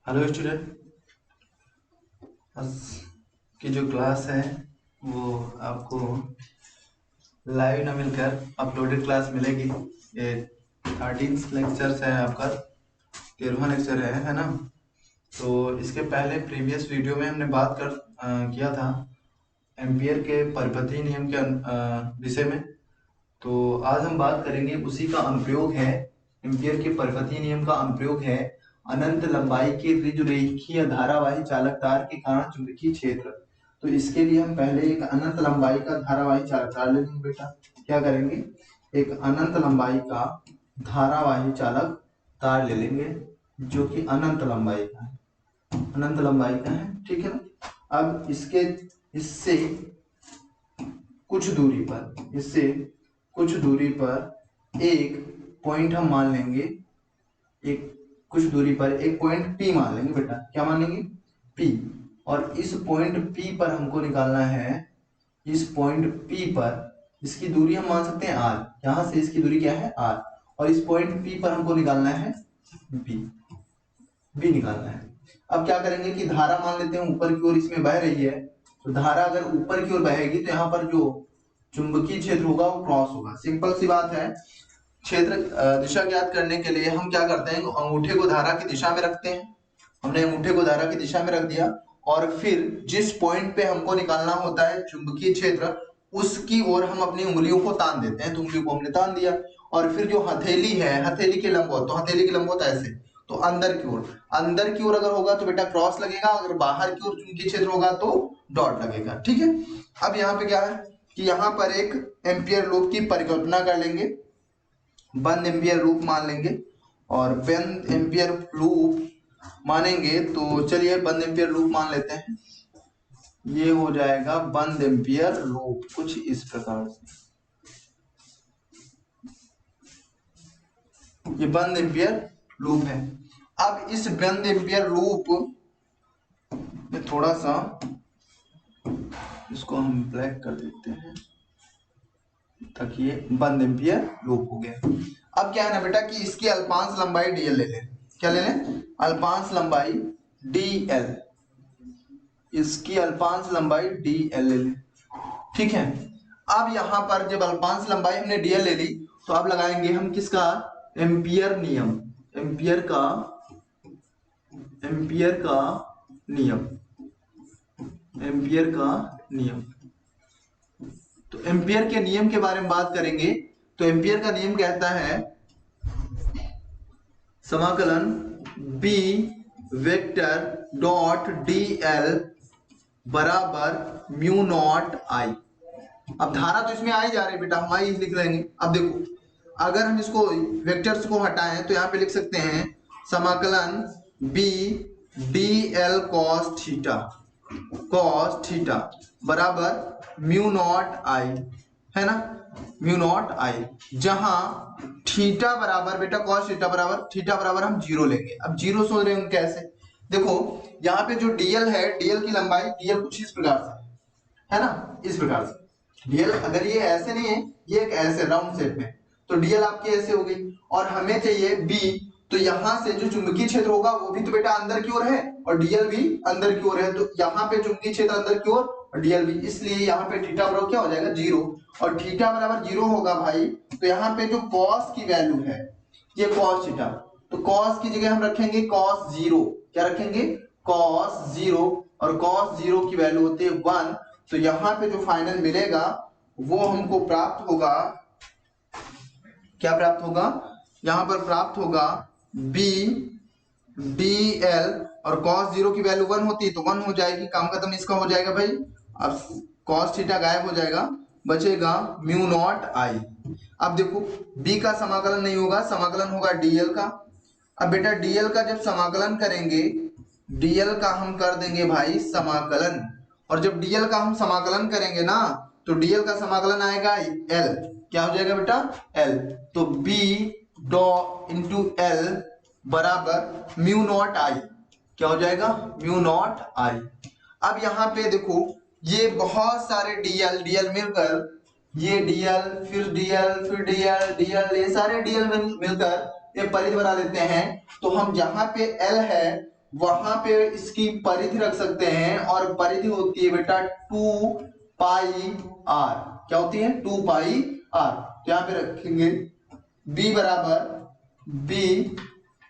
Hello student. आज की जो क्लास है वो आपको लाइव ना मिलकर अपलोडेड क्लास मिलेगी। ये 13 लेक्चर्स है, आपका 13वां लेक्चर है ना। तो इसके पहले प्रीवियस वीडियो में हमने बात किया था एम्पियर के परिपथीय नियम के विषय में। तो आज हम बात करेंगे उसी का अनुप्रयोग है। एम्पियर के परिपथीय नियम का अनुप्रयोग है अनंत लंबाई के ऋजुरेखीय धारावाही चालक तार के कारण चुंबकीय क्षेत्र। तो इसके लिए हम पहले एक अनंत लंबाई का धारावाही चालक तार ले लेंगे बेटा। क्या करेंगे, एक अनंत लंबाई का धारावाही चालक तार ले लेंगे जो कि अनंत लंबाई का है, अनंत लंबाई का है, ठीक है ना। अब इससे कुछ दूरी पर एक पॉइंट हम मान लेंगे, कुछ दूरी पर एक पॉइंट P मान लेंगे बेटा। क्या मान लेंगे? P। और इस पॉइंट P पर हमको निकालना है, इस पॉइंट P पर इसकी दूरी हम मान सकते हैं R। यहां से इसकी दूरी क्या है? R। और इस पॉइंट P पर हमको निकालना है B निकालना है। अब क्या करेंगे कि धारा मान लेते हैं ऊपर की ओर इसमें बह रही है। तो धारा अगर ऊपर की ओर बहेगी तो यहाँ पर जो चुंबकीय क्षेत्र होगा वो क्रॉस होगा। सिंपल सी बात है। क्षेत्र दिशा ज्ञात करने के लिए हम क्या करते हैं, अंगूठे को धारा की दिशा में रखते हैं। हमने अंगूठे को धारा की दिशा में रख दिया और फिर जिस पॉइंट पे हमको निकालना होता है चुंबकीय क्षेत्र, उसकी ओर हम अपनी उंगलियों को तान देते हैं। तो उंगलियों को हमने तान दिया और फिर जो हथेली है, हथेली के लंबवत, तो हथेली के लंबवत ऐसे, तो अंदर की ओर अगर होगा तो बेटा क्रॉस लगेगा, अगर बाहर की ओर चुंबकीय क्षेत्र होगा तो डॉट लगेगा, ठीक है। अब यहाँ पे क्या है कि यहाँ पर एक एम्पियर लूप की परिकल्पना कर लेंगे, बंद एम्पियर लूप मान लेंगे। और बंद एम्पियर लूप मानेंगे तो चलिए बंद एम्पियर लूप मान लेते हैं। ये हो जाएगा बंद एम्पियर लूप कुछ इस प्रकार से, ये बंद एम्पियर लूप है। अब इस बंद एम्पियर लूप में थोड़ा सा इसको हम ब्लैक कर देते हैं ताकि ये बंद एम्पियर लूप हो गया। अब क्या है ना बेटा कि इसकी अल्पांश लंबाई dl ले लें। क्या ले लें? अल्पांश लंबाई dl, इसकी अल्पांश लंबाई dl ले लें, ठीक है। अब यहां पर जब अल्पांश लंबाई हमने dl ले ली तो अब लगाएंगे हम किसका? एम्पियर नियम, एम्पियर का नियम, एम्पियर का नियम। तो एम्पियर के नियम के बारे में बात करेंगे तो एम्पियर का नियम कहता है समाकलन B वेक्टर डॉट dl बराबर म्यू नॉट I। अब धारा तो इसमें आई जा रही है बेटा, हम आई लिख लेंगे। अब देखो अगर हम इसको वेक्टर्स को हटाएं तो यहाँ पे लिख सकते हैं समाकलन B dl cos थीटा बराबर म्यू नॉट I, है ना, म्यू नॉट I। जहां थीटा बराबर बेटा cos थीटा बराबर हम 0 लेंगे। अब 0 सोच रहे हैं कैसे? देखो यहाँ पे जो dl है, dl की लंबाई dl कुछ इस प्रकार से है ना, इस प्रकार से dl, अगर ये ऐसे नहीं है, ये एक ऐसे राउंड शेप में, तो dl आपकी ऐसे हो गई। और हमें चाहिए b, तो यहाँ से जो चुंबकीय क्षेत्र होगा वो भी तो बेटा अंदर की ओर है और dl भी अंदर की ओर है। तो यहाँ पे चुंबकीय क्षेत्र अंदर की ओर और dl भी, इसलिए यहाँ पे थीटा बराबर क्या हो जाएगा? 0। और थीटा बराबर 0 होगा भाई, तो यहाँ पे जो cos की वैल्यू है ये cos थीटा, तो cos की जगह हम रखेंगे cos 0। क्या रखेंगे? cos 0। और cos 0 की वैल्यू होती है 1। तो यहाँ पे जो फाइनल मिलेगा वो हमको प्राप्त होगा, क्या प्राप्त होगा? यहाँ पर प्राप्त होगा B dl, और cos 0 की वैल्यू 1 होती है तो 1 हो जाएगी, काम खत्म इसका हो जाएगा भाई। अब cos थीटा गायब हो जाएगा, बचेगा म्यू नॉट I। अब देखो B का समाकलन नहीं होगा, समाकलन होगा dl का। अब बेटा dl का जब समाकलन करेंगे, dl का हम कर देंगे भाई समाकलन, और जब dl का हम समाकलन करेंगे ना तो dl का समाकलन आएगा L। क्या हो जाएगा बेटा? L। तो B डॉ इंटू L बराबर म्यू नॉट I। क्या हो जाएगा? Mu naught I। अब यहाँ पे देखो ये बहुत सारे dl मिलकर, ये dl फिर dl फिर dl ये सारे dl मिलकर ये परिधि बना लेते हैं। तो हम जहां पे L है वहां पे इसकी परिधि रख सकते हैं, और परिधि होती है बेटा 2 पाई आर। क्या होती है? 2 पाई आर। तो यहां पे रखेंगे b बराबर b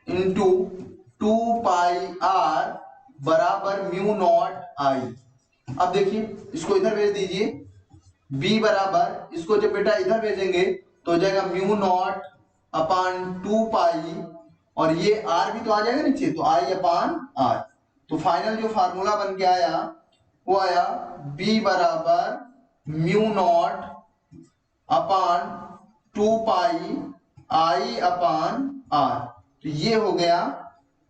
इंटू 2 पाई आर बराबर म्यू नॉट आई। अब देखिए इसको इधर भेज दीजिए, b बराबर, इसको जब बेटा इधर भेजेंगे तो हो जाएगा म्यू नॉट अपान 2 पाई, और ये r भी तो आ जाएगा नीचे, तो i अपान r। तो फाइनल जो फार्मूला बन के आया वो आया b बराबर mu naught upon 2 pi i upon r। तो ये हो गया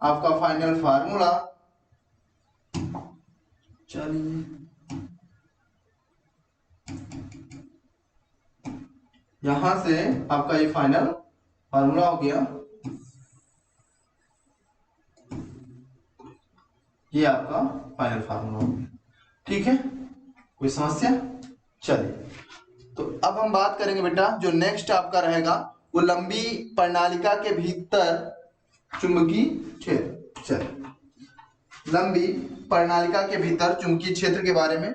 आपका फाइनल फार्मूला। चलिए यहां से आपका ये फाइनल फार्मूला हो गया। ये आपका फाइनल फार्मूला हो गया। ठीक है, कोई समस्या? चलिए तो अब हम बात करेंगे बेटा, जो नेक्स्ट आपका रहेगा वो लंबी प्रणालिका के भीतर चुंबकीय क्षेत्र। चलिए लंबी प्रणालिका के भीतर चुंबकीय क्षेत्र के बारे में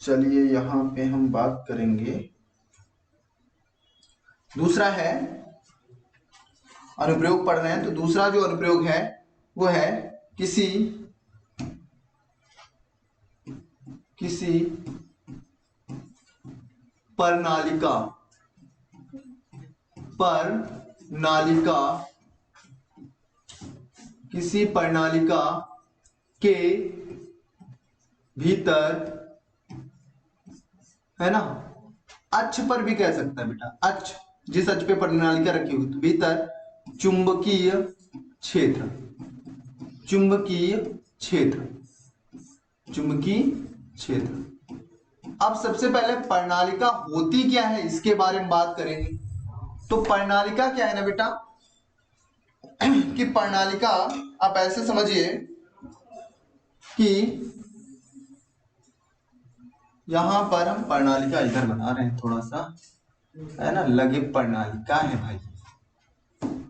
चलिए यहां पे हम बात करेंगे। दूसरा है अनुप्रयोग पढ़ रहे हैं, तो दूसरा जो अनुप्रयोग है वो है किसी प्रणालिका किसी प्रणालिका के भीतर, है ना, अक्ष पर भी कह सकता है बेटा, अक्ष, जिस अक्ष पे प्रणालिका रखी हुई, तो भीतर चुंबकीय क्षेत्र, चुंबकीय क्षेत्र, चुंबकीय क्षेत्र। अब सबसे पहले प्रणालिका होती क्या है इसके बारे में बात करेंगे। तो प्रणालिका क्या है ना बेटा, कि प्रणालिका आप ऐसे समझिए कि यहां पर हम प्रणालिका इधर बना रहे हैं थोड़ा सा, है ना, लगे प्रणालिका है भाई,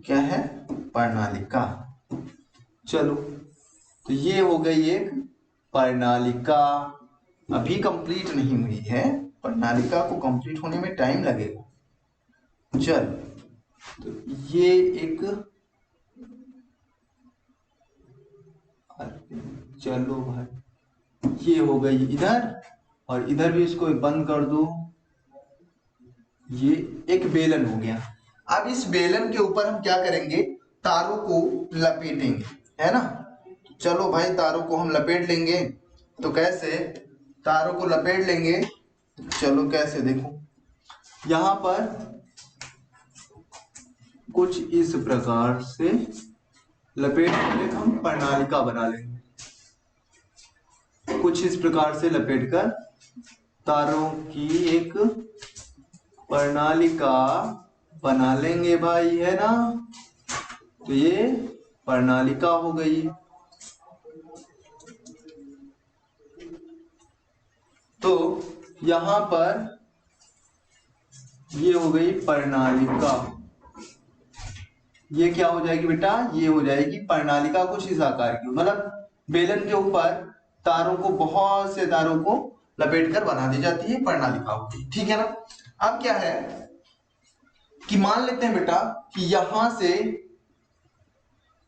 क्या है? प्रणालिका। चलो तो ये हो गई एक प्रणालिका, अभी कंप्लीट नहीं हुई है, प्रणालिका को कंप्लीट होने में टाइम लगेगा। चल तो ये एक, चलो भाई ये हो गई इधर, और इधर भी इसको बंद कर दो, ये एक बेलन हो गया। अब इस बेलन के ऊपर हम क्या करेंगे, तारों को लपेटेंगे, है ना। चलो भाई तारों को हम लपेट लेंगे, तो कैसे तारों को लपेट लेंगे, चलो कैसे, देखो यहां पर कुछ इस प्रकार से लपेट कर हम प्रणालिका बना लेंगे, कुछ इस प्रकार से लपेटकर तारों की एक प्रणालिका बना लेंगे भाई, है ना। तो ये प्रणालिका हो गई। तो यहां पर ये हो गई प्रणालिका, ये क्या हो जाएगी बेटा, ये हो जाएगी प्रणालिका कुछ इस आकार की, मतलब बेलन के ऊपर तारों को, बहुत से तारों को लपेटकर बना दी जाती है, प्रणालिका होती है। ठीक है ना। अब क्या है कि मान लेते हैं बेटा कि यहां से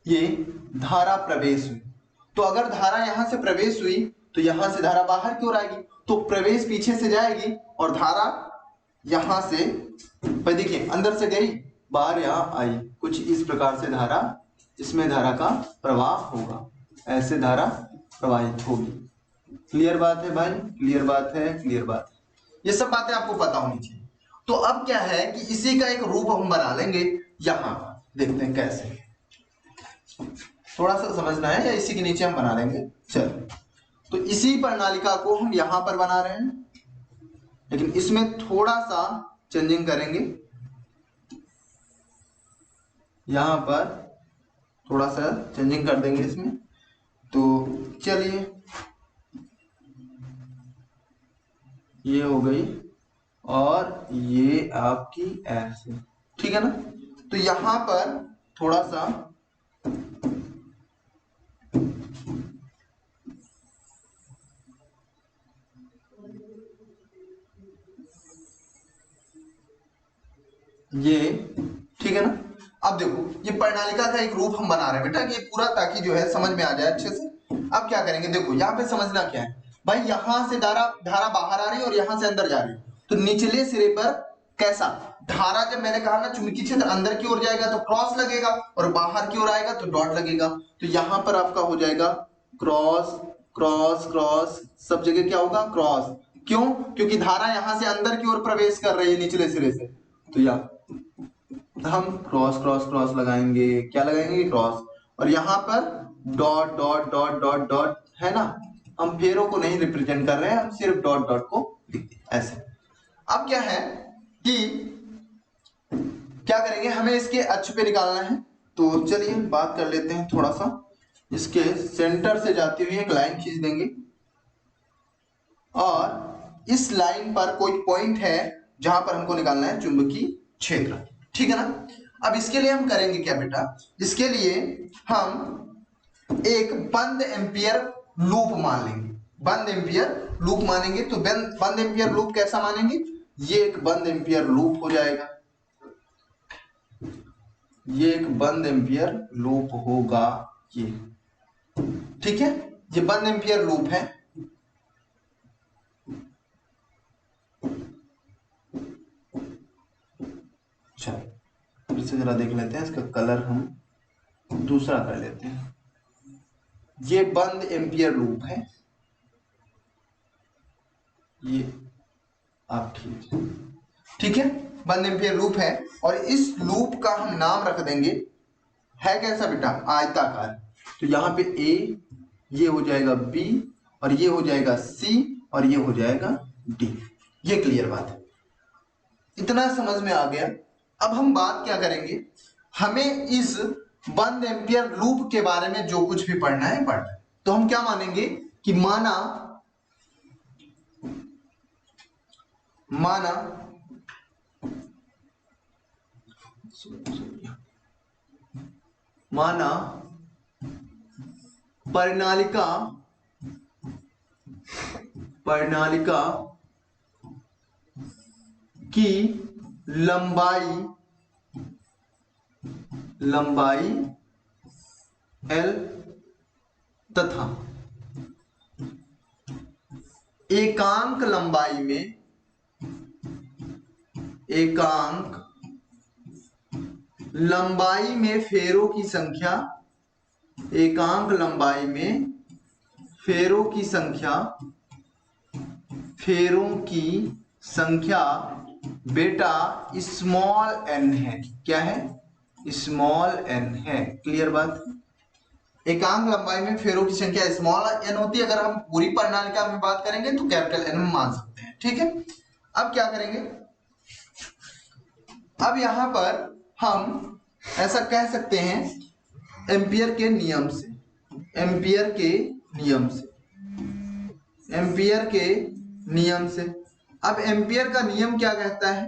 ये धारा प्रवेश हुई, तो अगर धारा यहां से प्रवेश हुई तो यहां से धारा बाहर की ओर आएगी, तो प्रवेश पीछे से जाएगी और धारा यहां से, देखिए अंदर से गई बाहर यहां आई, कुछ इस प्रकार से धारा, इसमें धारा का प्रवाह होगा, ऐसे धारा प्रवाहित होगी। क्लियर बात है भाई, क्लियर बात है, क्लियर बात है, ये सब बातें आपको पता होनी चाहिए। तो अब क्या है कि इसी का एक रूप हम बना लेंगे, यहां देखते हैं कैसे, थोड़ा सा समझना है, या इसी के नीचे हम बना लेंगे। चलो तो इसी प्रणालिका को हम यहां पर बना रहे हैं, लेकिन इसमें थोड़ा सा चेंजिंग करेंगे, यहां पर थोड़ा सा चेंजिंग कर देंगे इसमें। तो चलिए ये हो गई, और ये आपकी ऐसे, ठीक है ना। तो यहां पर थोड़ा सा ये, ठीक है ना। अब देखो ये प्रणालिका का एक रूप हम बना रहे हैं बेटा, ये पूरा ताकि जो है समझ में आ जाए अच्छे से। अब क्या करेंगे, देखो यहाँ पे समझना क्या है भाई, यहां से धारा बाहर आ रही है और यहां से अंदर जा रही है, तो निचले सिरे पर कैसा धारा, जब मैंने कहा ना चुंबकीय क्षेत्र अंदर की ओर जाएगा तो क्रॉस लगेगा और बाहर की ओर आएगा तो डॉट लगेगा, तो यहां पर आपका हो जाएगा क्रॉस क्रॉस क्रॉस, सब जगह क्या होगा क्रॉस। क्यों? क्योंकि धारा यहां से अंदर की ओर प्रवेश कर रही है निचले सिरे से, तो यहाँ हम क्रॉस क्रॉस क्रॉस लगाएंगे, क्या लगाएंगे क्रॉस, और यहां पर dot dot dot dot dot है ना, हम फेरों को नहीं रिप्रेजेंट कर रहे हैं, हम सिर्फ डॉट डॉट को ऐसे। अब क्या है कि क्या करेंगे, हमें इसके अक्ष पे निकालना है, तो चलिए बात कर लेते हैं थोड़ा सा। इसके सेंटर से जाती हुई एक लाइन खींच देंगे और इस लाइन पर कोई पॉइंट है जहां पर हमको निकालना है चुंबकीय क्षेत्र, ठीक है ना। अब इसके लिए हम करेंगे क्या बेटा, इसके लिए हम एक बंद एम्पियर लूप मान लेंगे, बंद एम्पियर लूप मानेंगे। तो बंद एम्पियर लूप कैसा मानेंगे, ये एक बंद एम्पियर लूप हो जाएगा, ये एक बंद एम्पियर लूप होगा ये, ठीक है, ये बंद एम्पियर लूप है। चलो फिर से जरा देख लेते हैं, इसका कलर हम दूसरा कर लेते हैं। ये बंद एम्पियर लूप है, ये आप ठीक है, बंद एम्पियर लूप है, और इस लूप का हम नाम रख देंगे, है कैसा बेटा आयताकार। तो यहाँ पे ए, ये हो जाएगा बी, और ये हो जाएगा सी, और ये हो जाएगा डी। ये क्लियर बात है, इतना समझ में आ गया। अब हम बात क्या करेंगे, हमें इस बंद एम्पियर लूप के बारे में जो कुछ भी पढ़ना है पढ़ना है। तो हम क्या मानेंगे कि माना प्रणालिका की लंबाई L तथा एकांक लंबाई में फेरों की संख्या, एकांक लंबाई में फेरों की संख्या बेटा स्मॉल n है। क्या है, स्मॉल n है। क्लियर बात, एकांक लंबाई में फेरों की संख्या स्मॉल n होती है। अगर हम पूरी प्रणालिका में बात करेंगे तो कैपिटल N में मान सकते हैं, ठीक है। अब क्या करेंगे, अब यहां पर हम ऐसा कह सकते हैं एम्पियर के नियम से, अब एम्पियर का नियम क्या कहता है,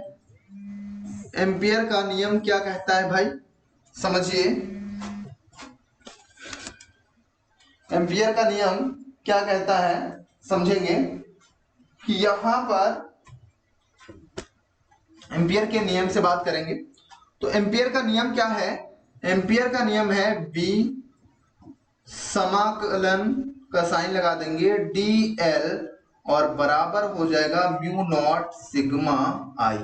एम्पियर का नियम क्या कहता है भाई, समझिए। एम्पियर का नियम क्या कहता है, समझेंगे कि यहां पर एम्पियर के नियम से बात करेंगे। तो एम्पियर का नियम क्या है, एम्पियर का नियम है बी समाकलन का साइन लगा देंगे dl और बराबर हो जाएगा म्यू नॉट सिग्मा आई।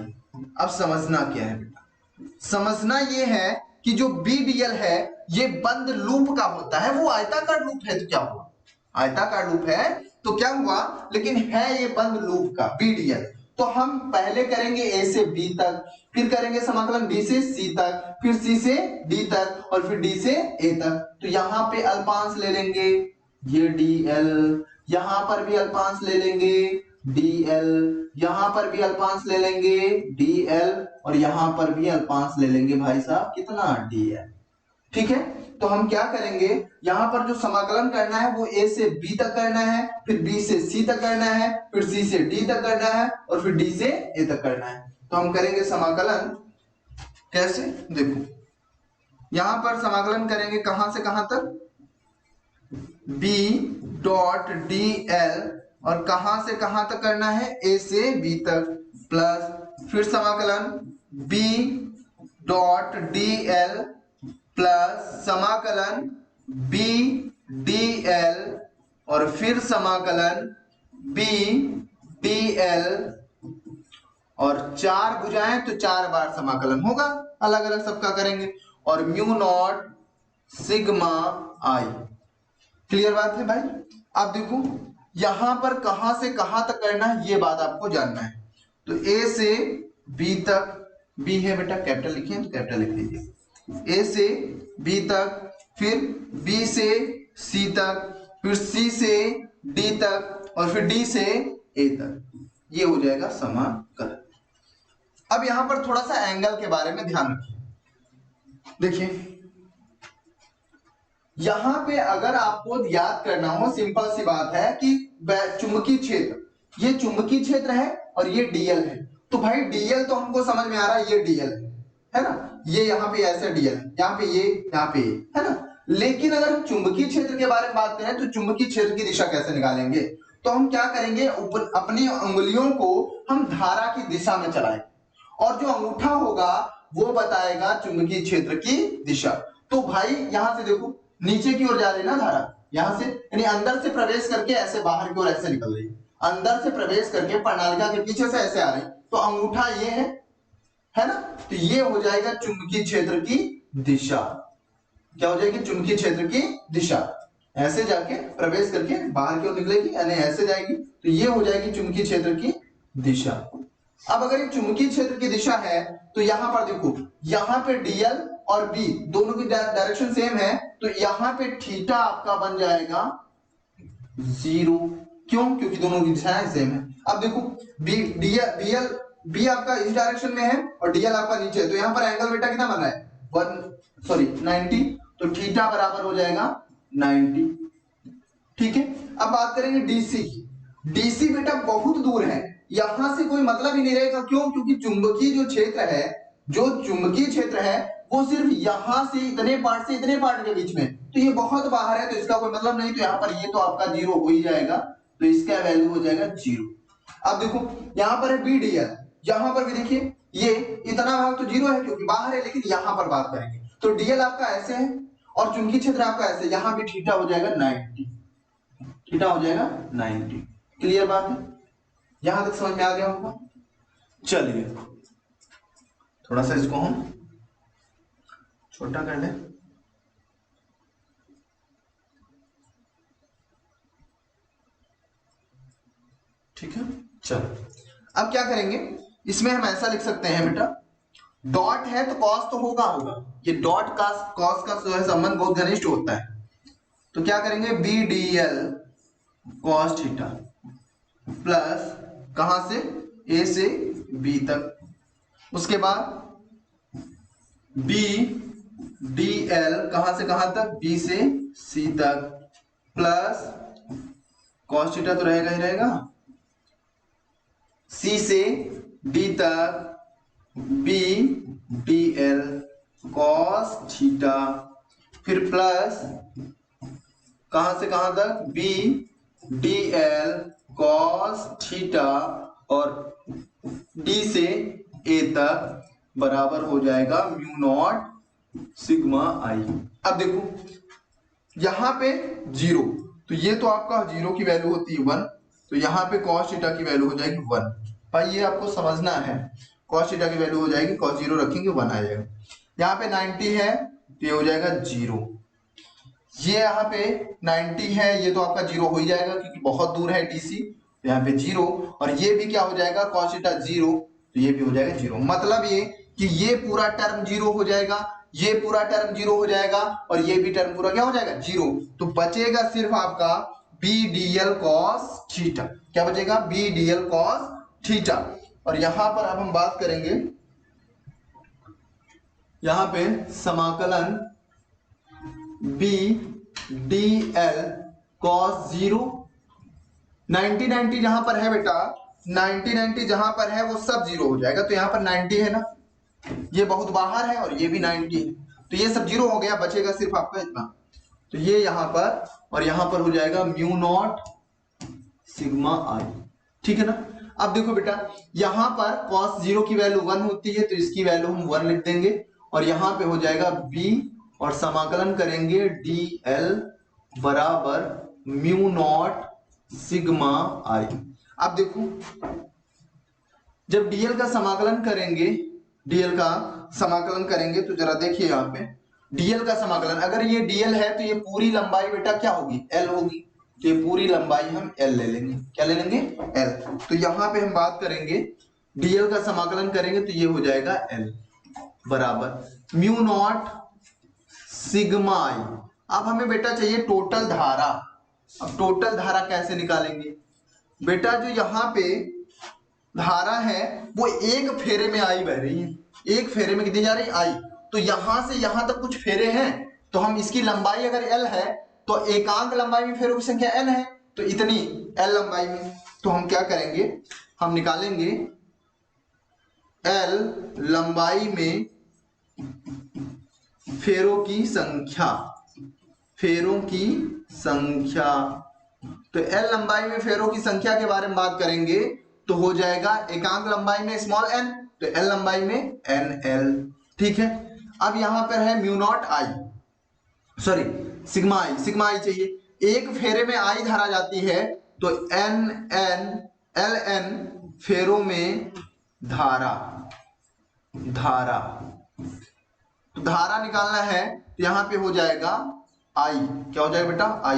अब समझना क्या है बेटा, समझना ये है कि जो BDL है ये बंद लूप का होता है, वो आयताकार लूप है तो क्या हुआ, आयताकार लूप है तो क्या हुआ, लेकिन है ये बंद लूप का BDL। तो हम पहले करेंगे A से B तक, फिर करेंगे समाकलन B से C तक, फिर C से D तक, और फिर D से A तक। तो यहां पे अल्पांश ले लेंगे ये DL, यहां पर भी अल्पांश ले लेंगे DL, यहां पर भी अल्पांश ले लेंगे DL, और यहां पर भी अल्पांश ले लेंगे भाई साहब कितना DL, ठीक है। तो हम क्या करेंगे, यहां पर जो समाकलन करना है वो A से B तक करना है, फिर B से C तक करना है, फिर C से D तक करना है, और फिर D से A तक करना है। तो हम करेंगे समाकलन कैसे, देखो यहां पर समाकलन करेंगे कहां से कहां तक, B डॉट DL, और कहां से कहां तक करना है, A से B तक, प्लस फिर समाकलन B dot D L plus समाकलन बी डी एल और फिर समाकलन बी डी एल और 4 भुजाएं तो 4 बार समाकलन होगा, अलग अलग सबका करेंगे, और म्यू नॉट सिग्मा आई। क्लियर बात है भाई। अब देखो यहां पर कहां से कहां तक करना है ये बात आपको जानना है। तो ए से बी तक, बी है बेटा कैपिटल लिखिए तो कैपिटल लिख लीजिए, ए से बी तक, फिर बी से सी तक, फिर सी से डी तक और फिर डी से ए तक, ये हो जाएगा समाकलन। अब यहां पर थोड़ा सा एंगल के बारे में ध्यान रखिए। देखिए यहां पे अगर आपको याद करना हो, सिंपल सी बात है कि चुंबकीय क्षेत्र, ये चुंबकीय क्षेत्र है और ये डीएल है। तो भाई डीएल तो हमको समझ में आ रहा है, ये डीएल है ना, ये यहाँ पे ऐसा डीएल है, यहाँ पे ये, यहाँ पे ये, है ना। लेकिन अगर हम चुंबकीय क्षेत्र के बारे में बात करें तो चुंबकीय क्षेत्र की दिशा कैसे निकालेंगे? तो हम क्या करेंगे, अपनी उंगलियों को हम धारा की दिशा में चलाएंगे और जो अंगूठा होगा वो बताएगा चुंबकीय क्षेत्र की दिशा। तो भाई यहां से देखो नीचे की ओर जा रही है ना धारा, यहां से यानी अंदर से प्रवेश करके ऐसे बाहर की ओर ऐसे निकल रही है, अंदर से प्रवेश करके प्रणालिका के पीछे से ऐसे आ रही, तो अंगूठा ये है ना, तो ये हो जाएगा चुंबकीय क्षेत्र की दिशा। क्या हो जाएगी? चुंबकीय क्षेत्र की दिशा। ऐसे जाके प्रवेश करके बाहर की ओर निकलेगी यानी ऐसे जाएगी, तो ये हो जाएगी चुंबकीय क्षेत्र की दिशा। अब अगर ये चुंबकीय क्षेत्र की दिशा है तो यहां पर देखो, यहां पे डीएल और बी दोनों की डायरेक्शन सेम है, तो यहां पे थीटा आपका बन जाएगा 0। क्यों? क्योंकि दोनों की दिशाएं सेम है। अब देखो बी आपका इस डायरेक्शन में है और डीएल आपका नीचे है, तो यहां पर एंगल बेटा कितना बन रहा है 90, तो थीटा बराबर हो जाएगा 90। ठीक है। अब बात करेंगे डीसी की। डीसी बेटा बहुत दूर है, यहां से कोई मतलब ही नहीं रहेगा। क्यों? क्योंकि चुंबकीय जो क्षेत्र है, जो चुंबकीय क्षेत्र है वो सिर्फ यहां से इतने पार्ट से इतने पार्ट के बीच में, तो ये बहुत बाहर है, तो इसका कोई मतलब नहीं। तो यहाँ पर ये तो आपका 0 हो ही जाएगा, तो इसका वैल्यू हो जाएगा 0। अब देखो यहाँ पर है बीडीएल, यहां पर भी देखिए ये इतना भाग तो 0 है क्योंकि बाहर है, लेकिन यहां पर बात करेंगे तो डीएल आपका ऐसे है और चुंबकीय क्षेत्र आपका ऐसे, यहां भी थीटा हो जाएगा 90, थीटा हो जाएगा 90। क्लियर बात है? यहां तक समझ में आ गया होगा। चलिए थोड़ा सा इसको हम छोटा कर लें। ठीक है, चलो अब क्या करेंगे, इसमें हम ऐसा लिख सकते हैं बेटा, डॉट है तो कॉस तो होगा, ये डॉट का कॉस का जो है संबंध बहुत घनिष्ठ होता है। तो क्या करेंगे, B D L cos theta plus कहां से, ए से बी तक, उसके बाद बी डी एल कहां से कहां तक, बी से सी तक, प्लस कॉस थीटा तो रहेगा ही रहेगा, सी से डी तक B D L cos theta, फिर प्लस कहां से कहां तक, B D L cos theta और डी से ए तक बराबर हो जाएगा म्यू नॉट सिग्मा आई। अब देखो यहां पे 0, तो ये तो आपका 0 की वैल्यू होती है 1, तो यहां पे cos थीटा की वैल्यू हो जाएगी 1। भाई ये आपको समझना है, cos थीटा की वैल्यू हो जाएगी, cos 0 रखेंगे 1 आ जाएगा। यहाँ पे 90 है तो ये हो जाएगा 0, ये यहाँ पे 90 है, ये तो आपका 0 हो ही जाएगा क्योंकि बहुत दूर है डीसी, तो यहाँ पे 0, और ये भी क्या हो जाएगा cos थीटा 0, तो ये भी हो जाएगा 0। मतलब ये कि ये पूरा टर्म 0 हो जाएगा, ये पूरा टर्म 0 हो जाएगा और ये भी टर्म पूरा क्या हो जाएगा 0। तो बचेगा सिर्फ आपका B D L cos theta. क्या बचेगा, B D L cos theta. और यहां पर अब हम बात करेंगे, यहां पे समाकलन बी डी एल कॉस 0, 90 जहां पर है बेटा, 90 जहां पर है वो सब 0 हो जाएगा। तो यहां पर 90 है ना, ये बहुत बाहर है और ये भी 90 है, तो ये सब 0 हो गया, बचेगा सिर्फ आपका इतना। तो ये यहां पर और यहां पर हो जाएगा म्यू नॉट सिग्मा आई। ठीक है ना। अब देखो बेटा यहां पर cos 0 की वैल्यू 1 होती है, तो इसकी वैल्यू हम 1 लिख देंगे, और यहाँ पे हो जाएगा b और समाकलन करेंगे dl बराबर म्यू नॉट सिग्मा i। अब देखो जब dl का समाकलन करेंगे, dl का समाकलन करेंगे तो जरा देखिए यहाँ पे dl का समाकलन, अगर ये dl है तो ये पूरी लंबाई बेटा क्या होगी, l होगी। तो ये पूरी लंबाई हम l ले लेंगे, क्या ले लेंगे, l। तो यहाँ पे हम बात करेंगे dl का समाकलन करेंगे तो ये हो जाएगा l बराबर म्यू नॉट सिग्मा i। अब हमें बेटा चाहिए टोटल धारा। अब टोटल धारा कैसे निकालेंगे बेटा, जो यहाँ पे धारा है वो एक फेरे में आई बह रही है, एक फेरे में कितनी जा रही आई, तो यहां से यहां तक कुछ फेरे हैं, तो हम इसकी लंबाई अगर l है तो एकांक लंबाई में फेरों की संख्या n है, तो इतनी l लंबाई में, तो हम क्या करेंगे, हम निकालेंगे l लंबाई में फेरों की संख्या, फेरों की संख्या। तो l लंबाई में फेरों की संख्या के बारे में बात करेंगे तो हो जाएगा एकांक लंबाई में स्मॉल n, तो l लंबाई में nl। ठीक है, अब यहां पर है mu naught i, sorry sigma i, sigma i चाहिए। एक फेरे में i धारा जाती है तो ln फेरों में धारा, धारा, तो धारा निकालना है तो यहां पे हो जाएगा i, क्या हो जाएगा बेटा, i,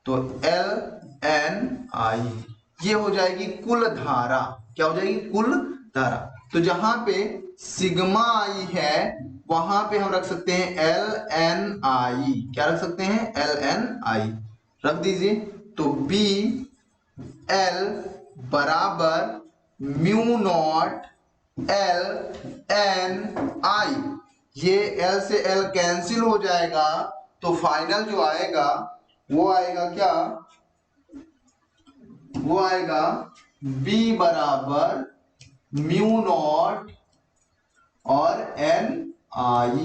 तो ln i, ये हो जाएगी कुल धारा, क्या हो जाएगी, कुल धारा। तो जहां पे सिग्मा i है वहां पे हम रख सकते हैं ln i, क्या रख सकते हैं, ln i रख दीजिए। तो b l बराबर mu naught l n i, ये l से l कैंसिल हो जाएगा, तो फाइनल जो आएगा वो आएगा क्या, वो आएगा b बराबर म्यू नॉट और n i,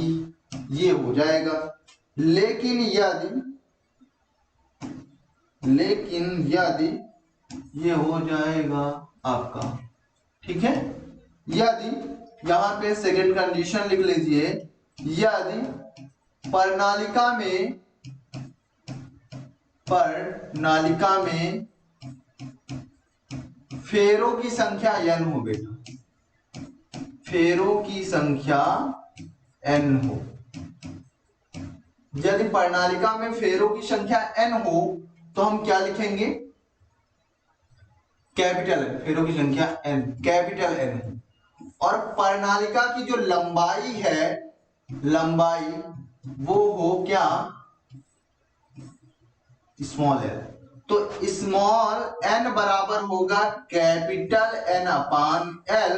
ये हो जाएगा। लेकिन यदि ये हो जाएगा आपका, ठीक है, यदि यहां पे सेकंड कंडीशन लिख लीजिए, यदि प्रणालिका में फेरों की संख्या n हो बेटा, फेरों की संख्या n हो, यदि प्रणालिका में फेरों की संख्या n हो तो हम क्या लिखेंगे, कैपिटल N, फेरों की संख्या n, कैपिटल N, और प्रणालिका की जो लंबाई है, लंबाई वो हो क्या, स्मॉल l। तो स्मॉल n बराबर होगा कैपिटल N अपान l,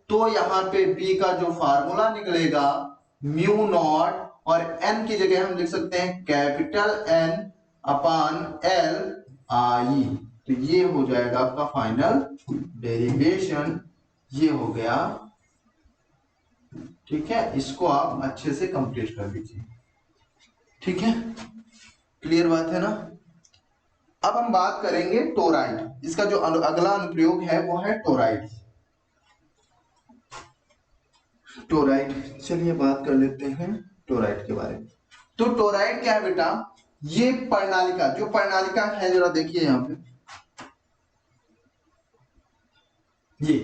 तो यहां पे b का जो फार्मूला निकलेगा म्यू नॉट और n की जगह हम लिख सकते हैं capital N upon l i। तो ये हो जाएगा आपका फाइनल डेरिवेशन, ये हो गया। ठीक है, इसको आप अच्छे से कंप्लीट कर लीजिए। ठीक है, क्लियर बात है ना। अब हम बात करेंगे टोराइड, इसका जो अगला अनुप्रयोग है वो है टोराइड। टोराइड, चलिए बात कर लेते हैं टोराइड के बारे में। तो टोराइड क्या है बेटा, ये प्रणालिका, जो प्रणालिका है जरा देखिए यहां पे, ये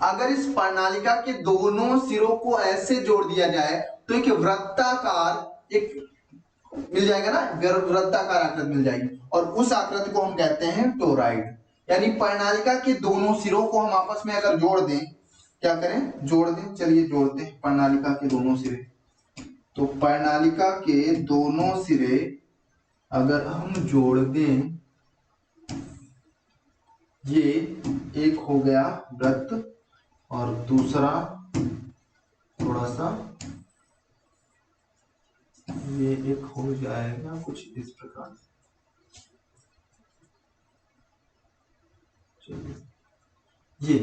अगर इस प्रणालिका के दोनों सिरों को ऐसे जोड़ दिया जाए तो एक वृत्ताकार एक मिल जाएगा ना, वृत्ताकार आकृति मिल जाएगी, और उस आकृति को हम कहते हैं टोराइड। यानी प्रणालिका के दोनों सिरों को हम आपस में अगर जोड़ दें, क्या करें, जोड़ दें, चलिए जोड़ते हैं प्रणालिका के दोनों सिरे। तो प्रणालिका के दोनों सिरे अगर हम जोड़ दें, ये एक हो गया वृत्त और दूसरा थोड़ा सा ये एक हो जाएगा कुछ इस प्रकार से, ये।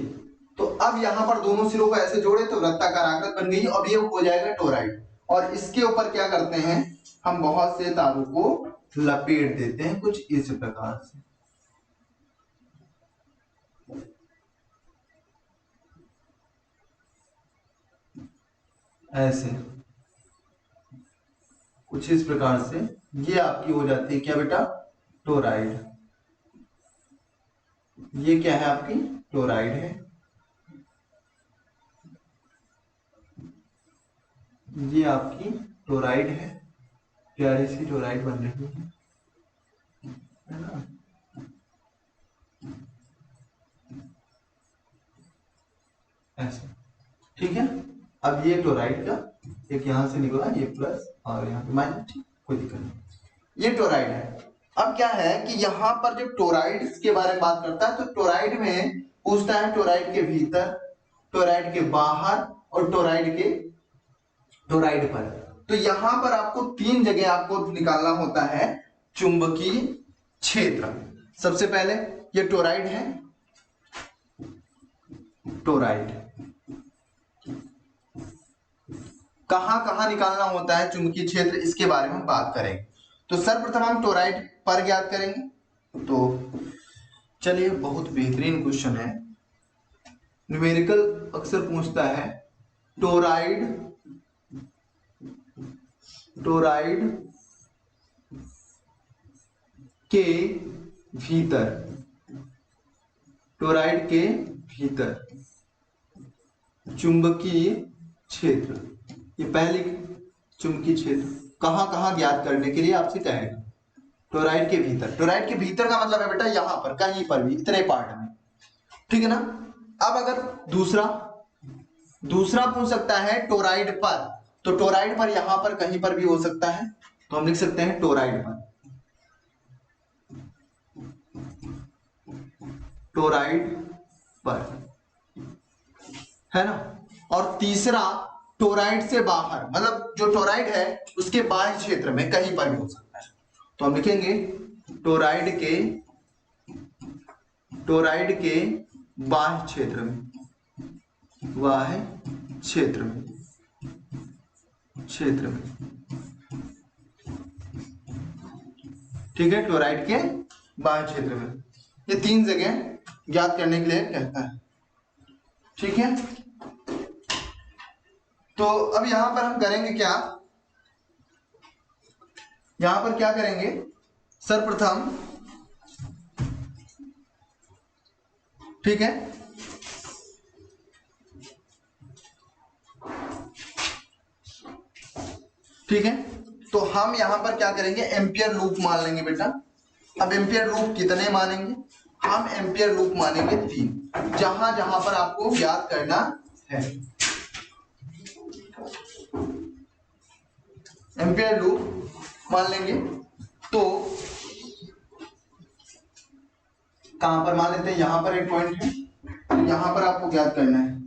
तो अब यहां पर दोनों सिरों को ऐसे जोड़े तो वृत्ताकार आकृति बन गई, अब ये हो जाएगा टोराइड। और इसके ऊपर क्या करते हैं, हम बहुत से तारों को लपेट देते हैं कुछ इस प्रकार से। ऐसे कुछ इस प्रकार से ये आपकी हो जाती है क्या बेटा, टोराइड। ये क्या है आपकी, टोराइड है। ये आपकी टोराइड है, प्यारी सी टोराइड बन रही है ना। ऐसे ठीक है। अब ये टोराइड का एक यहां से निकला, ये प्लस और यहाँ पे माइनस, ठीक, कोई दिक्कत नहीं। ये टोराइड है। अब क्या है कि यहाँ पर जब टोराइड के बारे में बात करता है तो टोराइड में पूछता है टोराइड के भीतर, टोराइड के बाहर और टोराइड पर। तो यहां पर आपको तीन जगह आपको निकालना होता है चुंबकीय क्षेत्र। सबसे पहले ये टोराइड है, टोराइड कहां कहां निकालना होता है चुंबकीय क्षेत्र, इसके बारे में बात करेंगे। तो सर्वप्रथम हम टोराइड पर ज्ञात करेंगे। तो चलिए, बहुत बेहतरीन क्वेश्चन है, न्यूमेरिकल अक्सर पूछता है टोराइड के भीतर, टोराइड के भीतर चुंबकीय क्षेत्र। ये पहली चुंबकीय क्षेत्र कहां कहां ज्ञात करने के लिए आपसे कहेगा, टोराइड के भीतर। टोराइड के भीतर का मतलब है बेटा यहां पर कहीं पर भी, इतने पार्ट में, ठीक है ना। अब अगर दूसरा पूछ सकता है टोराइड पर, तो टोराइड पर यहां पर कहीं पर भी हो सकता है, तो हम लिख सकते हैं टोराइड पर, टोराइड पर, है ना। और तीसरा टोराइड से बाहर, मतलब जो टोराइड है उसके बाह्य क्षेत्र में कहीं पर भी हो सकता है, तो हम लिखेंगे टोराइड के बाह्य क्षेत्र में, ठीक है, टोराइड के बाह्य क्षेत्र में। ये तीन जगह ज्ञात करने के लिए कहता है, ठीक है। तो अब यहां पर हम करेंगे क्या, यहां पर क्या करेंगे, सर्वप्रथम, ठीक है, ठीक है। तो हम यहां पर क्या करेंगे, एम्पियर लूप मान लेंगे बेटा। अब एम्पियर लूप कितने मानेंगे, हम एम्पियर लूप मानेंगे 3, जहां जहां पर आपको याद करना है। एम्पियर लूप मान लेंगे, तो कहां पर मान लेते हैं, यहां पर एक पॉइंट है, तो यहां पर आपको ज्ञात करना है,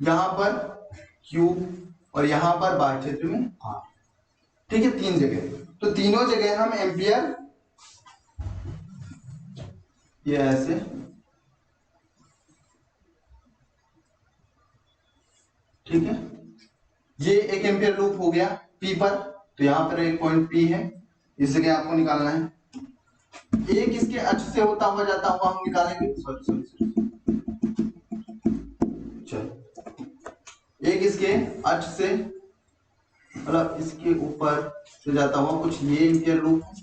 यहां पर Q और यहां पर बाह्य क्षेत्र में R, ठीक है, 3 जगह। तो तीनों जगह हम एम्पियर, ये ऐसे, ठीक है, ये एक एम्पियर लूप हो गया P पर, तो यहां पर एक पॉइंट P है, इस जगह आपको निकालना है। एक इसके अक्ष से होता हुआ जाता हुआ हम निकालेंगे, सॉरी, चलो, एक इसके अक्ष से, मतलब इसके ऊपर से जाता हुआ कुछ, ये एम्पियर लूप है,